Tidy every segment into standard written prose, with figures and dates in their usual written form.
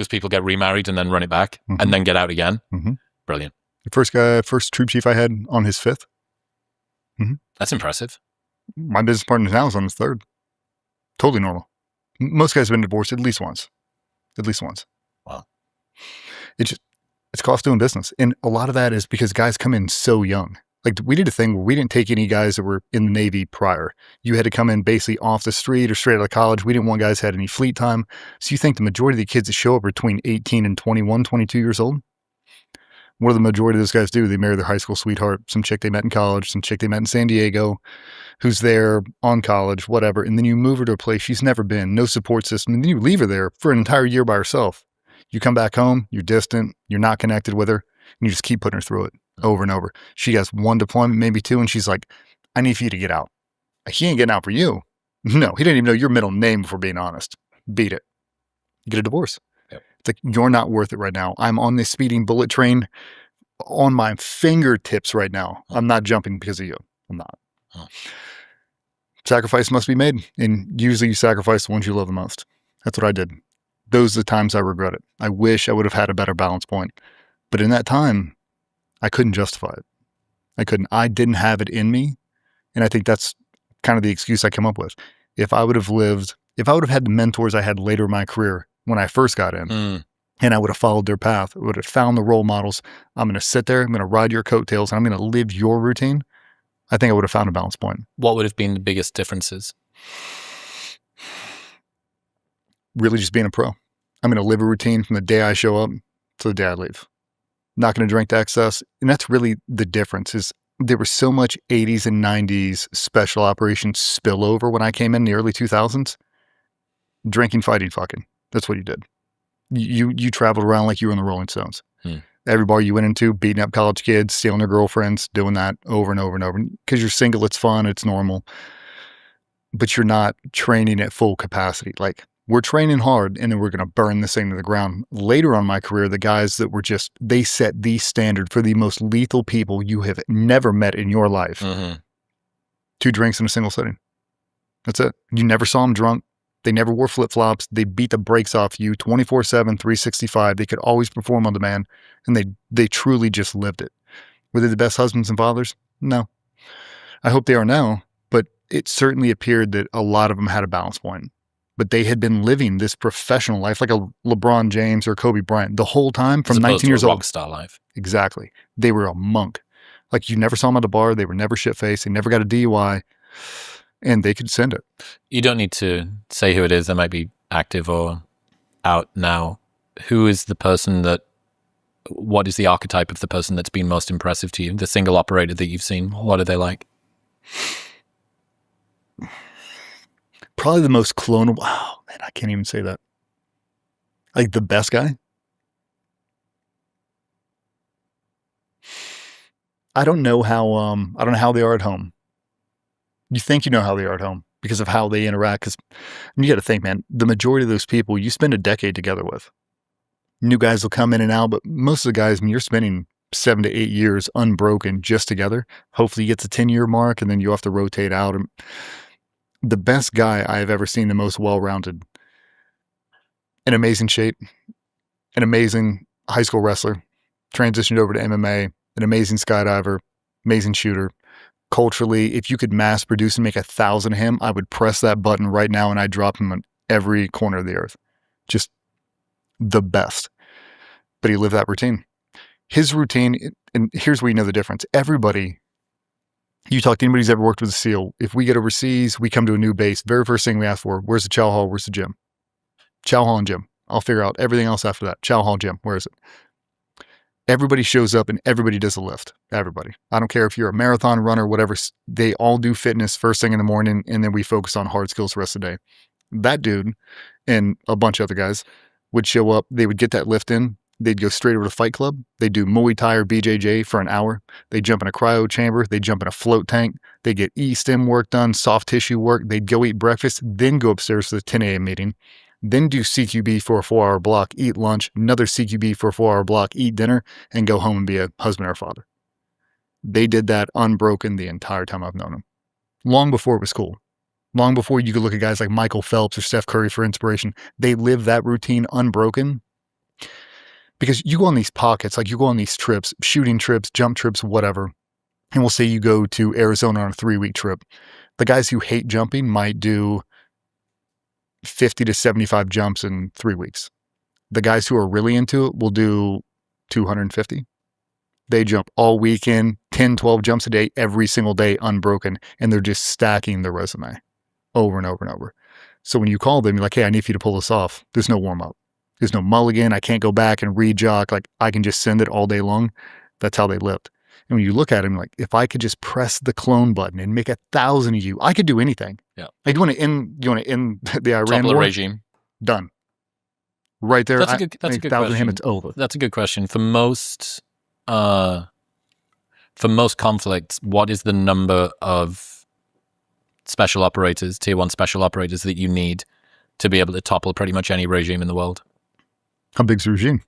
Because people get remarried and then run it back and then get out again. Brilliant. The first troop chief I had on his 5th. That's impressive. My business partner now is on his 3rd. Totally normal. Most guys have been divorced at least once. Wow. It's cost doing business. And a lot of that is because guys come in so young. Like, we did a thing where we didn't take any guys that were in the Navy prior. You had to come in basically off the street or straight out of college. We didn't want guys that had any fleet time. So you think the majority of the kids that show up are between 18 and 21, 22 years old? What do the majority of those guys do? They marry their high school sweetheart, some chick they met in college, some chick they met in San Diego, who's there on college, whatever. And then you move her to a place she's never been, no support system. And then you leave her there for an entire year by herself. You come back home, you're distant, you're not connected with her, and you just keep putting her through it over and over. She has 1 deployment, maybe 2, and she's like, I need for you to get out. He ain't getting out for you. No, he didn't even know your middle name, if we're being honest. Beat it. You get a divorce. Yep. It's like, you're not worth it right now. I'm on this speeding bullet train on my fingertips right now. I'm not jumping because of you. I'm not. Sacrifice must be made. And usually you sacrifice the ones you love the most. That's what I did. Those are the times I regret it. I wish I would have had a better balance point. But in that time, I couldn't justify it. I didn't have it in me. And I think that's kind of the excuse I come up with. If I would have had the mentors I had later in my career when I first got in, and I would have followed their path, I would have found the role models. I'm going to sit there, I'm going to ride your coattails, and I'm going to live your routine. I think I would have found a balance point. What would have been the biggest differences? Really just being a pro. I'm going to live a routine from the day I show up to the day I leave. Not going to drink to excess. And that's really the difference. Is there was so much 80s and 90s special operations spillover when I came in the early 2000s. Drinking, fighting, fucking. That's what you did. You traveled around like you were in the Rolling Stones. Every bar you went into, beating up college kids, stealing their girlfriends, doing that over and over and over. Because you're single, it's fun, it's normal. But you're not training at full capacity. Like, we're training hard, and then we're going to burn this thing to the ground. Later on in my career, the guys that were they set the standard for the most lethal people you have never met in your life. 2 drinks in a single sitting. That's it. You never saw them drunk. They never wore flip-flops. They beat the brakes off you 24/7, 365. They could always perform on demand, and they truly just lived it. Were they the best husbands and fathers? No. I hope they are now, but it certainly appeared that a lot of them had a balance point. But they had been living this professional life like a LeBron James or Kobe Bryant the whole time from 19 years old. Rock star life. Exactly. They were a monk. Like, you never saw them at the bar. They were never shit-faced. They never got a DUI. And they could send it. You don't need to say who it is. They might be active or out now. Who is the person what is the archetype of the person that's been most impressive to you? The single operator that you've seen, what are they like? Probably the most clonable. Oh, man, I can't even say that. Like, the best guy? I don't know how they are at home. You think you know how they are at home because of how they interact. Because you got to think, man, the majority of those people you spend a decade together with. New guys will come in and out, but most of the guys, I mean, you're spending 7 to 8 years unbroken just together. Hopefully you get to 10-year mark, and then you have to rotate out. And the best guy I have ever seen, the most well-rounded, in amazing shape, an amazing high school wrestler, transitioned over to MMA, an amazing skydiver, amazing shooter. Culturally, if you could mass produce and make 1,000 of him, I would press that button right now and I'd drop him on every corner of the earth. Just the best. But he lived that routine. His routine, and here's where you know the difference. Everybody, you talk to anybody who's ever worked with a SEAL, if we get overseas, we come to a new base, very first thing we ask for, where's the chow hall, where's the gym? Chow hall and gym. I'll figure out everything else after that. Chow hall, gym, where is it? Everybody shows up and everybody does a lift. Everybody. I don't care if you're a marathon runner, whatever. They all do fitness first thing in the morning, and then we focus on hard skills the rest of the day. That dude and a bunch of other guys would show up. They would get that lift in. They'd go straight over to Fight Club. They'd do Muay Thai or BJJ for an hour. They'd jump in a cryo chamber. They'd jump in a float tank. They'd get E-stim work done, soft tissue work. They'd go eat breakfast, then go upstairs to the 10 a.m. meeting. Then do CQB for a 4-hour block, eat lunch, another CQB for a 4-hour block, eat dinner, and go home and be a husband or father. They did that unbroken the entire time I've known them. Long before it was cool. Long before you could look at guys like Michael Phelps or Steph Curry for inspiration. They lived that routine unbroken Because you go on these pockets, like you go on these trips, shooting trips, jump trips, whatever. And we'll say you go to Arizona on a 3-week trip. The guys who hate jumping might do 50 to 75 jumps in 3 weeks. The guys who are really into it will do 250. They jump all weekend, 10, 12 jumps a day, every single day, unbroken. And they're just stacking their resume over and over and over. So when you call them, you're like, hey, I need for you to pull this off. There's no warm up. There's no mulligan. I can't go back and re-jock. Like I can just send it all day long. That's how they lived. And when you look at them, like, if I could just press the clone button and make 1,000 of you, I could do anything. Yeah. Like, you want to end the Iran Topple the war? regime. Done. Right there. That's a good question. question. It's over. That's a good question. For most conflicts, what is the number of special operators, tier 1 special operators that you need to be able to topple pretty much any regime in the world? How big's the regime?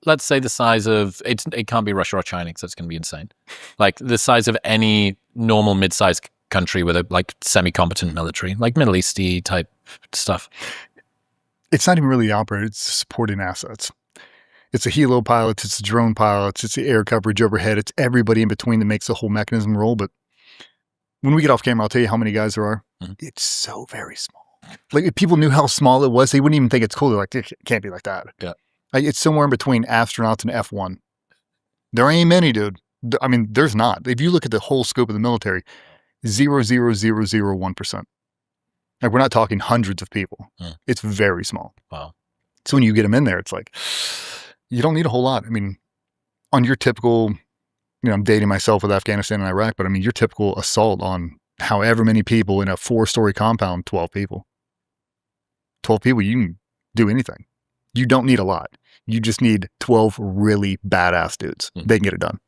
Let's say the size of it can't be Russia or China because that's going to be insane. Like the size of any normal mid-sized country with a like semi-competent military, like Middle Easty type stuff. It's not even really the operator, it's supporting assets. It's the helo pilots, it's the drone pilots, it's the air coverage overhead, it's everybody in between that makes the whole mechanism roll. But when we get off camera, I'll tell you how many guys there are. Mm-hmm. It's so very small. Like if people knew how small it was, they wouldn't even think it's cool. They're like, it can't be like that. Yeah. Like it's somewhere in between astronauts and F1. There ain't many, dude. I mean, there's not. If you look at the whole scope of the military, 0.0001%. Like we're not talking hundreds of people. It's very small. Wow. So when you get them in there, it's like, you don't need a whole lot. I mean, on your typical, I'm dating myself with Afghanistan and Iraq, but I mean, your typical assault on however many people in a 4-story compound, 12 people. 12 people, you can do anything. You don't need a lot. You just need 12 really badass dudes. They can get it done.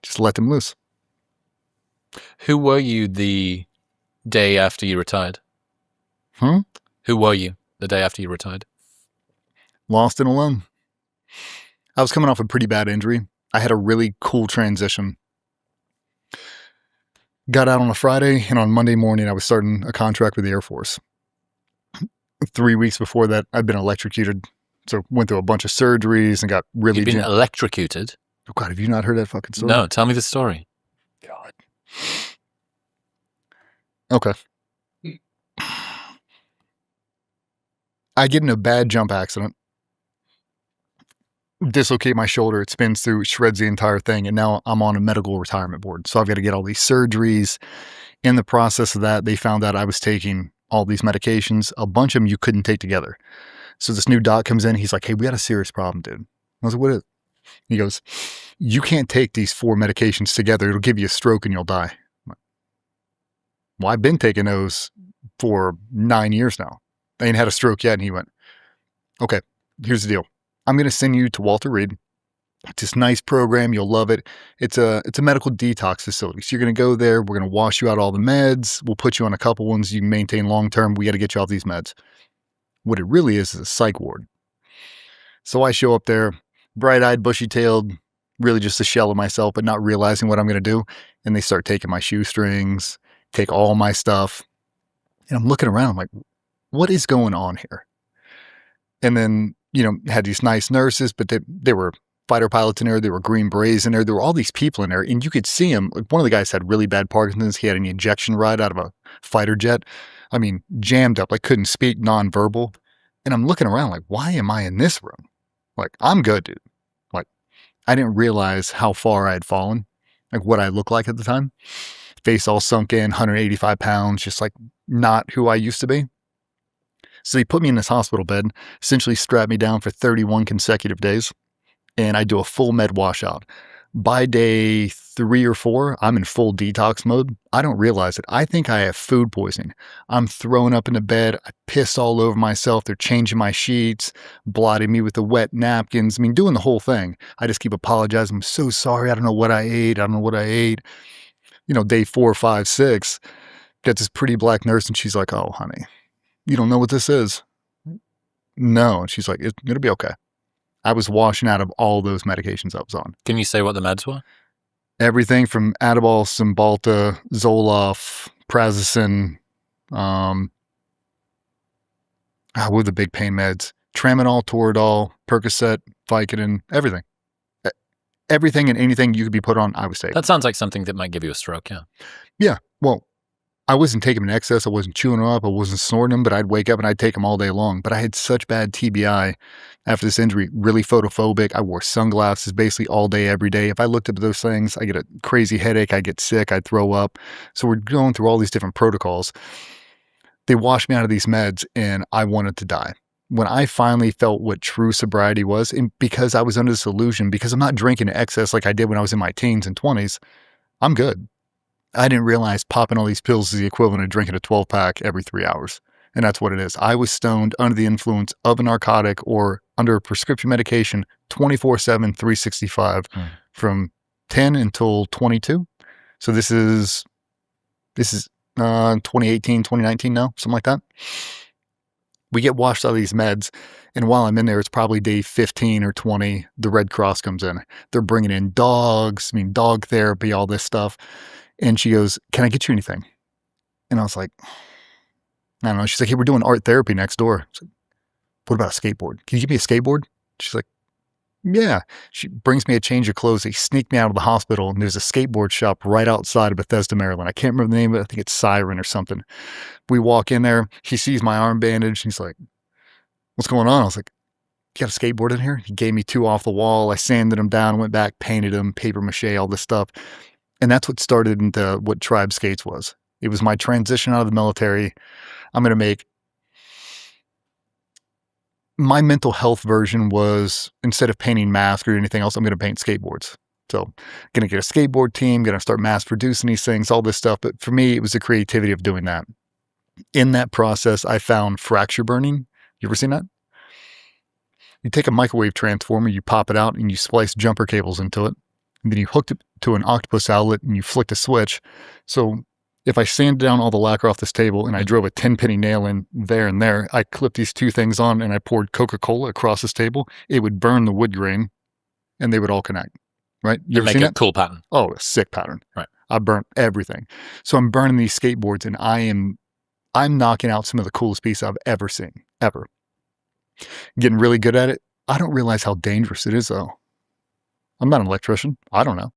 Just let them loose. Who were you the day after you retired? Who were you the day after you retired? Lost and alone. I was coming off a pretty bad injury. I had a really cool transition. Got out on a Friday, and on Monday morning, I was starting a contract with the Air Force. 3 weeks before that, I'd been electrocuted. So went through a bunch of surgeries and got really... You've been electrocuted? Oh, God, have you not heard that fucking story? No, tell me the story. God. Okay. I get in a bad jump accident. Dislocate my shoulder. It spins through, shreds the entire thing. And now I'm on a medical retirement board. So I've got to get all these surgeries. In the process of that, they found out I was taking all these medications. A bunch of them you couldn't take together. So this new doc comes in. He's like, hey, we got a serious problem, dude. I was like, what is it? He goes, you can't take these 4 medications together. It'll give you a stroke and you'll die. I'm like, well, I've been taking those for 9 years now. I ain't had a stroke yet. And he went, okay, here's the deal. I'm going to send you to Walter Reed. It's this nice program. You'll love it. It's a medical detox facility. So you're going to go there. We're going to wash you out all the meds. We'll put you on a couple ones you can maintain long-term. We got to get you off these meds. What it really is a psych ward. So I show up there, bright-eyed, bushy-tailed, really just a shell of myself, but not realizing what I'm going to do. And they start taking my shoestrings, take all my stuff. And I'm looking around, I'm like, what is going on here? And then, had these nice nurses, but they were fighter pilots in there. There were Green Berets in there. There were all these people in there. And you could see them. Like one of the guys had really bad Parkinson's. He had an ejection ride out of a fighter jet. I mean, jammed up, like couldn't speak, nonverbal. And I'm looking around like, why am I in this room? Like, I'm good, dude. Like, I didn't realize how far I had fallen, like what I looked like at the time. Face all sunk in, 185 pounds, just like not who I used to be. So they put me in this hospital bed, essentially strapped me down for 31 consecutive days. And I do a full med washout. By day 3 or 4, I'm in full detox mode. I don't realize it. I think I have food poisoning. I'm throwing up in the bed. I piss all over myself. They're changing my sheets, blotting me with the wet napkins. I mean, doing the whole thing. I just keep apologizing. I'm so sorry. I don't know what I ate. Day 4, 5, 6, got this pretty black nurse and she's like, oh, honey, you don't know what this is? No. And she's like, it'll be okay. I was washing out of all those medications I was on. Can you say what the meds were? Everything from Adderall, Cymbalta, Zoloft, Prazosin, With the big pain meds, Tramadol, Toradol, Percocet, Vicodin, everything. E- Everything and anything you could be put on, I was taking. That sounds like something that might give you a stroke, yeah. Yeah, well, I wasn't taking them in excess. I wasn't chewing them up. I wasn't snorting them, but I'd wake up and I'd take them all day long. But I had such bad TBI after this injury, really photophobic. I wore sunglasses basically all day, every day. If I looked up at those things, I get a crazy headache. I get sick. I'd throw up. So we're going through all these different protocols. They washed me out of these meds and I wanted to die. When I finally felt what true sobriety was, and because I was under this illusion, because I'm not drinking in excess like I did when I was in my teens and 20s, I'm good. I didn't realize popping all these pills is the equivalent of drinking a 12-pack every 3 hours. And that's what it is. I was stoned under the influence of a narcotic or under a prescription medication 24/7, 365 from 10 until 22. So this is 2018, 2019 now, something like that. We get washed out of these meds. And while I'm in there, it's probably day 15 or 20. The Red Cross comes in. They're bringing in dogs, dog therapy, all this stuff. And she goes, "Can I get you anything?" And I was like, "I don't know." She's like, "Hey, we're doing art therapy next door." I was like, "What about a skateboard? Can you give me a skateboard?" She's like, "Yeah." She brings me a change of clothes. They sneak me out of the hospital, and there's a skateboard shop right outside of Bethesda, Maryland. I can't remember the name of it. I think it's Siren or something. We walk in there. He sees my arm bandage. He's like, "What's going on?" I was like, "You got a skateboard in here?" He gave me 2 off the wall. I sanded them down, went back, painted them, paper mache, all this stuff. And that's what started into what Tribe Skates was. It was my transition out of the military. I'm going to make my mental health version was, instead of painting masks or anything else, I'm going to paint skateboards. So going to get a skateboard team, going to start mass producing these things, all this stuff. But for me, it was the creativity of doing that. In that process, I found fracture burning. You ever seen that? You take a microwave transformer, you pop it out, and you splice jumper cables into it. And then you hooked it to an octopus outlet and you flicked a switch. So if I sanded down all the lacquer off this table and I drove a 10-penny nail in there and there, I clipped these 2 things on and I poured Coca-Cola across this table, it would burn the wood grain and they would all connect. Right? You ever Make seen a that? cool pattern. Oh, a sick pattern. Right. I burnt everything. So I'm burning these skateboards and I'm knocking out some of the coolest pieces I've ever seen, ever. Getting really good at it. I don't realize how dangerous it is though. I'm not an electrician. I don't know.